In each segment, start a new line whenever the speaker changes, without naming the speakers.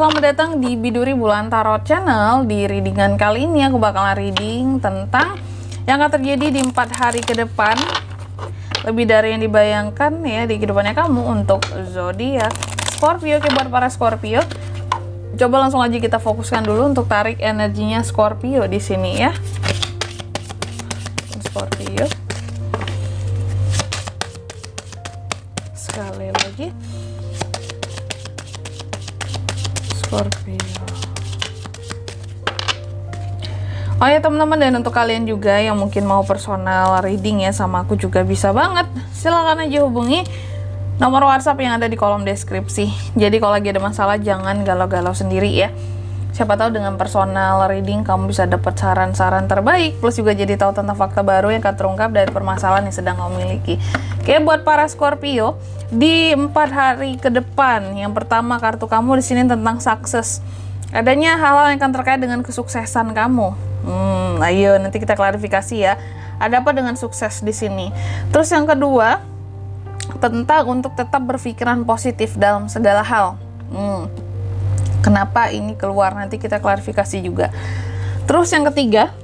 Selamat datang di Biduri Bulan Tarot Channel. Di readingan kali ini aku bakalan reading tentang yang akan terjadi di 4 hari ke depan, lebih dari yang dibayangkan ya di kehidupannya kamu untuk zodiak Scorpio. Oke, buat para Scorpio, coba langsung aja kita fokuskan dulu untuk tarik energinya Scorpio di sini ya. Scorpio. Sekali lagi. Scorpio. Oh ya teman-teman, dan untuk kalian juga yang mungkin mau personal reading ya sama aku juga bisa banget. Silahkan aja hubungi nomor WhatsApp yang ada di kolom deskripsi. Jadi kalau lagi ada masalah jangan galau-galau sendiri ya. Siapa tahu dengan personal reading kamu bisa dapat saran-saran terbaik, plus juga jadi tahu tentang fakta baru yang akan terungkap dari permasalahan yang sedang kamu miliki. Oke, buat para Scorpio di 4 hari ke depan, yang pertama kartu kamu di sini tentang sukses. Adanya hal-hal yang akan terkait dengan kesuksesan kamu. Ayo nanti kita klarifikasi ya. Ada apa dengan sukses di sini? Terus yang kedua tentang untuk tetap berpikiran positif dalam segala hal. Kenapa ini keluar, nanti kita klarifikasi juga. Terus yang ketiga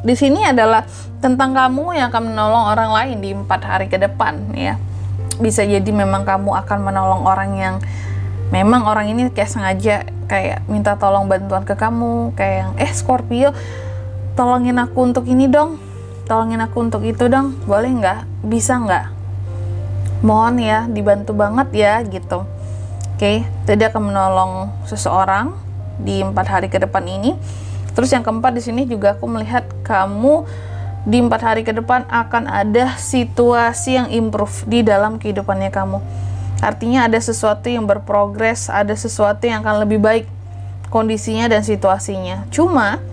di sini adalah tentang kamu yang akan menolong orang lain di 4 hari ke depan ya. Bisa jadi memang kamu akan menolong orang yang memang orang ini kayak sengaja kayak minta tolong bantuan ke kamu, kayak yang Scorpio tolongin aku untuk ini dong, tolongin aku untuk itu dong, boleh nggak, bisa nggak, mohon ya dibantu banget ya gitu. Oke, jadi akan menolong seseorang di 4 hari ke depan ini. Terus yang keempat di sini juga aku melihat kamu di 4 hari ke depan akan ada situasi yang improve di dalam kehidupannya kamu. Artinya ada sesuatu yang berprogres, ada sesuatu yang akan lebih baik kondisinya dan situasinya. Cuma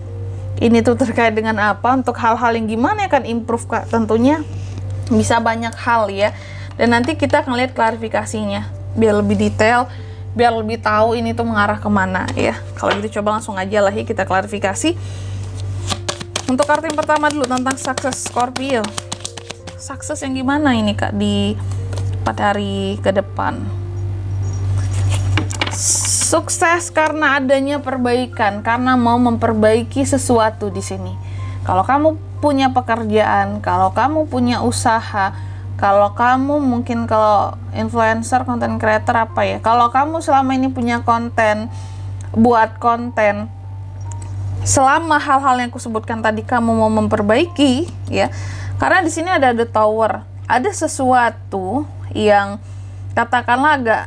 ini tuh terkait dengan apa, untuk hal-hal yang gimana akan improve Kak? Tentunya bisa banyak hal ya. Dan nanti kita akan lihat klarifikasinya biar lebih detail, biar lebih tahu ini tuh mengarah kemana ya. Kalau gitu coba langsung aja lah ya kita klarifikasi. Untuk kartu yang pertama dulu tentang sukses Scorpio. Sukses yang gimana ini Kak di 4 hari ke depan? Sukses karena adanya perbaikan, karena mau memperbaiki sesuatu di sini. Kalau kamu punya pekerjaan, kalau kamu punya usaha, kalau kamu mungkin kalau influencer, content creator apa ya, kalau kamu selama ini punya konten, buat konten, selama hal-hal yang aku sebutkan tadi kamu mau memperbaiki ya, karena di sini ada the tower, ada sesuatu yang katakanlah agak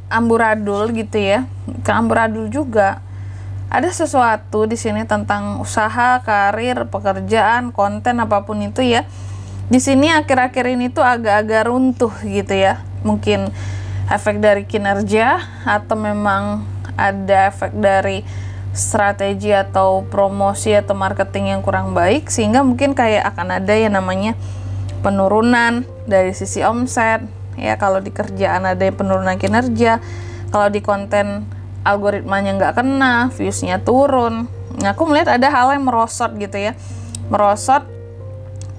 amburadul gitu ya, ke amburadul juga. Ada sesuatu di sini tentang usaha, karir, pekerjaan, konten apapun itu ya. Di sini akhir-akhir ini tuh agak-agak runtuh gitu ya. Mungkin efek dari kinerja atau memang ada efek dari strategi atau promosi atau marketing yang kurang baik, sehingga mungkin kayak akan ada yang namanya penurunan dari sisi omset ya. Kalau di kerjaan ada yang penurunan kinerja, kalau di konten algoritmanya nggak kena, viewsnya turun. Nah, aku melihat ada hal yang merosot gitu ya, merosot.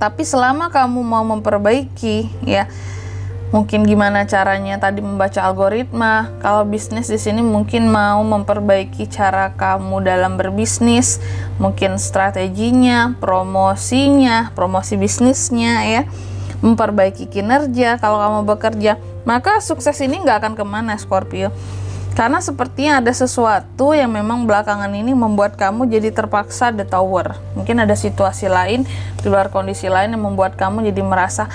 Tapi selama kamu mau memperbaiki ya, mungkin gimana caranya tadi membaca algoritma. Kalau bisnis di sini mungkin mau memperbaiki cara kamu dalam berbisnis, mungkin strateginya, promosinya, promosi bisnisnya ya, memperbaiki kinerja. Kalau kamu bekerja, maka sukses ini nggak akan kemana Scorpio. Karena sepertinya ada sesuatu yang memang belakangan ini membuat kamu jadi terpaksa the tower. Mungkin ada situasi lain, di luar kondisi lain yang membuat kamu jadi merasa,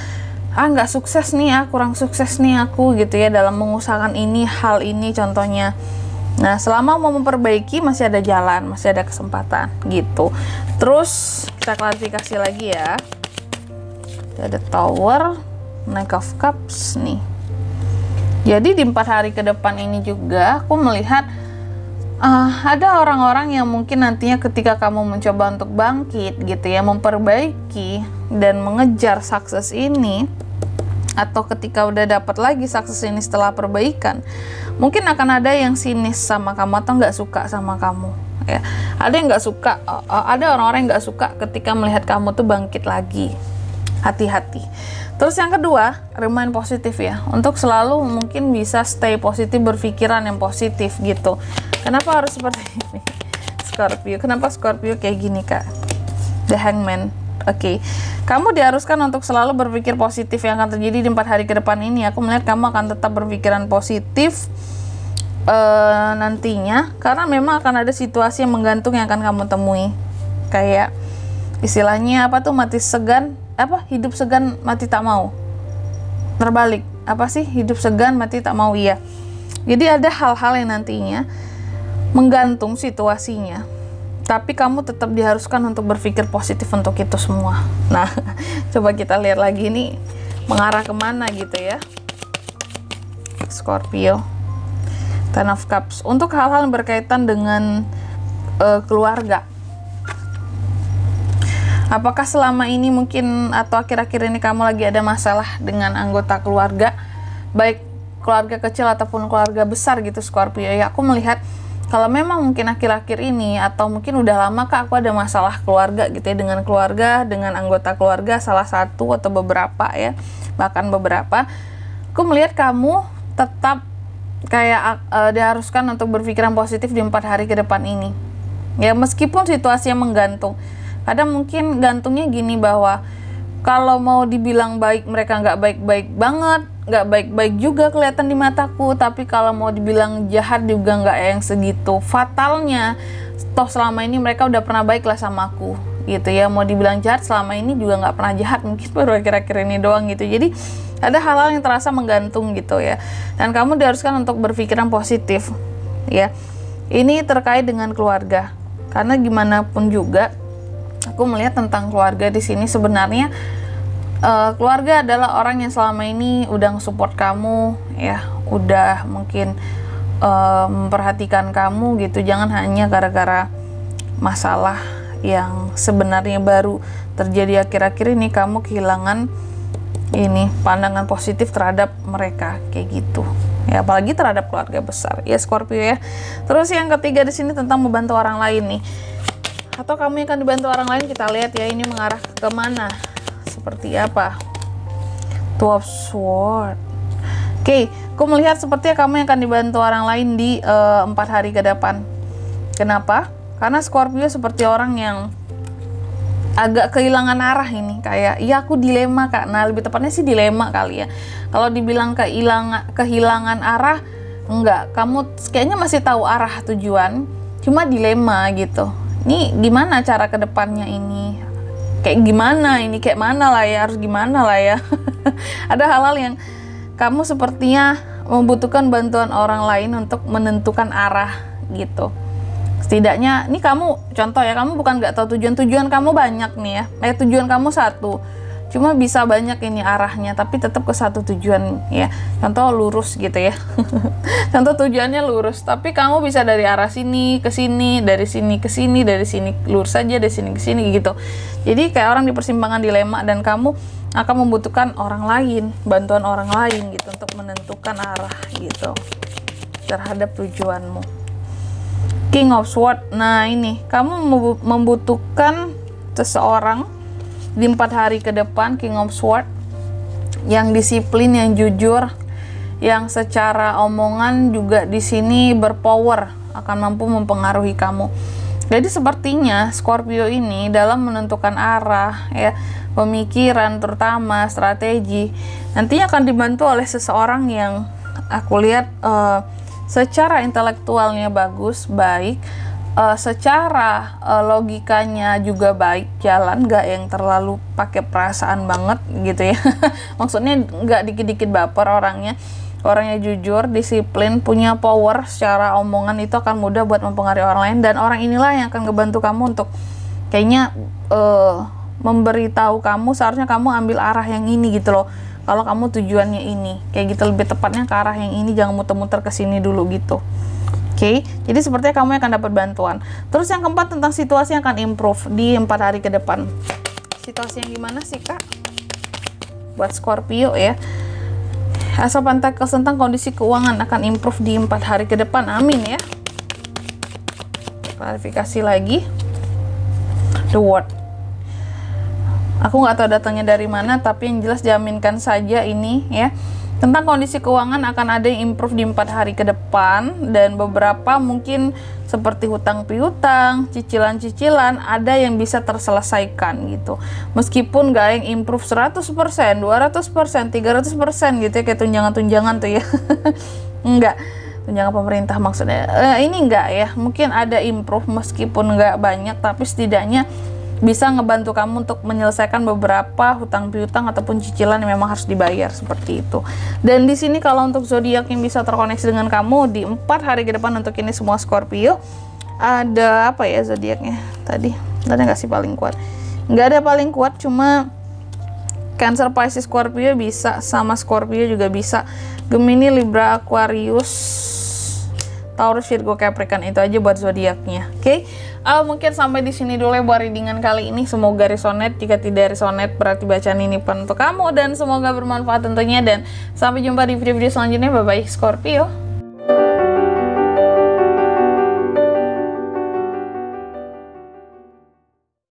nggak sukses nih ya, kurang sukses nih aku gitu ya dalam mengusahakan ini, hal ini contohnya. Nah, selama mau memperbaiki masih ada jalan, masih ada kesempatan gitu. Terus kita klarifikasi lagi ya. Ada tower, Knight of Cups nih. Jadi di 4 hari ke depan ini juga aku melihat ada orang-orang yang mungkin nantinya ketika kamu mencoba untuk bangkit gitu ya, memperbaiki dan mengejar sukses ini, atau ketika udah dapat lagi sukses ini setelah perbaikan, mungkin akan ada yang sinis sama kamu atau nggak suka sama kamu ya. Ada yang nggak suka, ada orang-orang yang nggak suka ketika melihat kamu tuh bangkit lagi. Hati-hati. Terus yang kedua, remain positif ya, untuk selalu mungkin bisa stay positif, berpikiran yang positif gitu. Kenapa harus seperti ini? Scorpio, kenapa Scorpio kayak gini kak? The Hangman. Oke, kamu diharuskan untuk selalu berpikir positif yang akan terjadi di 4 hari ke depan ini. Aku melihat kamu akan tetap berpikiran positif nantinya, karena memang akan ada situasi yang menggantung yang akan kamu temui. Kayak istilahnya apa tuh, mati segan, apa, hidup segan mati tak mau. Terbalik, apa sih, hidup segan mati tak mau, iya. Jadi ada hal-hal yang nantinya menggantung situasinya, tapi kamu tetap diharuskan untuk berpikir positif untuk itu semua. Nah, coba kita lihat lagi ini mengarah kemana gitu ya, Scorpio. Ten of Cups, untuk hal-hal yang berkaitan dengan keluarga. Apakah selama ini mungkin atau akhir-akhir ini kamu lagi ada masalah dengan anggota keluarga, baik keluarga kecil ataupun keluarga besar gitu Scorpio ya. Aku melihat kalau memang mungkin akhir-akhir ini atau mungkin udah lama kak aku ada masalah keluarga gitu ya, dengan keluarga, dengan anggota keluarga, salah satu atau beberapa ya, bahkan beberapa. Aku melihat kamu tetap kayak diharuskan untuk berpikiran positif di 4 hari ke depan ini ya, meskipun situasinya menggantung. Kadang mungkin gantungnya gini, bahwa kalau mau dibilang baik, mereka nggak baik-baik banget, nggak baik-baik juga kelihatan di mataku, tapi kalau mau dibilang jahat juga nggak yang segitu fatalnya. Toh selama ini mereka udah pernah baik lah sama aku gitu ya. Mau dibilang jahat, selama ini juga nggak pernah jahat, mungkin baru akhir-akhir ini doang gitu. Jadi ada hal-hal yang terasa menggantung gitu ya, dan kamu diharuskan untuk berpikiran positif ya. Ini terkait dengan keluarga, karena gimana pun juga aku melihat tentang keluarga di sini sebenarnya keluarga adalah orang yang selama ini udah nge-support kamu ya, udah mungkin memperhatikan kamu gitu. Jangan hanya gara-gara masalah yang sebenarnya baru terjadi akhir-akhir ini kamu kehilangan ini pandangan positif terhadap mereka kayak gitu ya, apalagi terhadap keluarga besar ya Scorpio ya. Terus yang ketiga di sini tentang membantu orang lain nih, atau kamu yang akan dibantu orang lain. Kita lihat ya ini mengarah ke mana, seperti apa. Two of Swords. Oke, aku melihat sepertinya kamu yang akan dibantu orang lain di 4 hari ke depan. Kenapa? Karena Scorpio seperti orang yang agak kehilangan arah ini, kayak ya aku dilema kak. Nah lebih tepatnya sih dilema kali ya. Kalau dibilang kehilangan arah, enggak, kamu kayaknya masih tahu arah tujuan, cuma dilema gitu. Ini gimana cara ke depannya ini, kayak gimana ini, kayak mana lah ya, harus gimana lah ya. Ada hal-hal yang kamu sepertinya membutuhkan bantuan orang lain untuk menentukan arah gitu. Setidaknya, ini kamu, contoh ya, kamu bukan nggak tahu tujuan kamu banyak nih ya, tujuan kamu satu, cuma bisa banyak ini arahnya, tapi tetap ke satu tujuan ya. Contoh lurus gitu ya, contoh tujuannya lurus, tapi kamu bisa dari arah sini ke sini, dari sini ke sini, dari sini lurus saja, dari sini ke sini gitu. Jadi kayak orang di persimpangan dilema, dan kamu akan membutuhkan orang lain, bantuan orang lain gitu untuk menentukan arah gitu terhadap tujuanmu. King of Swords. Nah ini kamu membutuhkan seseorang di 4 hari ke depan, King of Swords, yang disiplin, yang jujur, yang secara omongan juga di sini berpower, akan mampu mempengaruhi kamu. Jadi sepertinya Scorpio ini dalam menentukan arah ya, pemikiran terutama strategi, nantinya akan dibantu oleh seseorang yang aku lihat secara intelektualnya bagus, baik, secara logikanya juga baik, jalan, gak yang terlalu pakai perasaan banget gitu ya. Maksudnya gak dikit-dikit baper orangnya jujur, disiplin, punya power secara omongan, itu akan mudah buat mempengaruhi orang lain, dan orang inilah yang akan ngebantu kamu untuk kayaknya memberitahu kamu seharusnya kamu ambil arah yang ini gitu loh. Kalau kamu tujuannya ini, kayak gitu, lebih tepatnya ke arah yang ini, jangan muter-muter ke sini dulu gitu. Oke, jadi sepertinya kamu akan dapat bantuan. Terus yang keempat tentang situasi yang akan improve di 4 hari ke depan. Situasi yang gimana sih kak? Buat Scorpio ya. As of Pentacles tentang kondisi keuangan akan improve di 4 hari ke depan. Amin ya. Klarifikasi lagi. The World. Aku nggak tahu datangnya dari mana, tapi yang jelas diaminkan saja ini ya. Tentang kondisi keuangan akan ada yang improve di 4 hari ke depan, dan beberapa mungkin seperti hutang piutang, cicilan-cicilan ada yang bisa terselesaikan gitu. Meskipun gak yang improve 100%, 200%, 300% gitu ya, kayak tunjangan-tunjangan tuh ya. Enggak, tunjangan pemerintah maksudnya. Ini enggak ya, mungkin ada improve meskipun enggak banyak, tapi setidaknya bisa ngebantu kamu untuk menyelesaikan beberapa hutang piutang ataupun cicilan yang memang harus dibayar seperti itu. Dan di sini kalau untuk zodiak yang bisa terkoneksi dengan kamu di 4 hari ke depan untuk ini semua Scorpio, ada apa ya zodiaknya tadi? Ada nggak sih paling kuat? Nggak ada paling kuat, cuma Cancer, Pisces, Scorpio bisa, sama Scorpio juga bisa. Gemini, Libra, Aquarius, Taurus, Virgo, Capricorn, itu aja buat zodiaknya. Oke, mungkin sampai di sini dulu ya buat readingan kali ini. Semoga resonate. Jika tidak resonate, berarti bacaan ini bukan untuk kamu, dan semoga bermanfaat tentunya. Dan sampai jumpa di video-video selanjutnya. Bye bye Scorpio.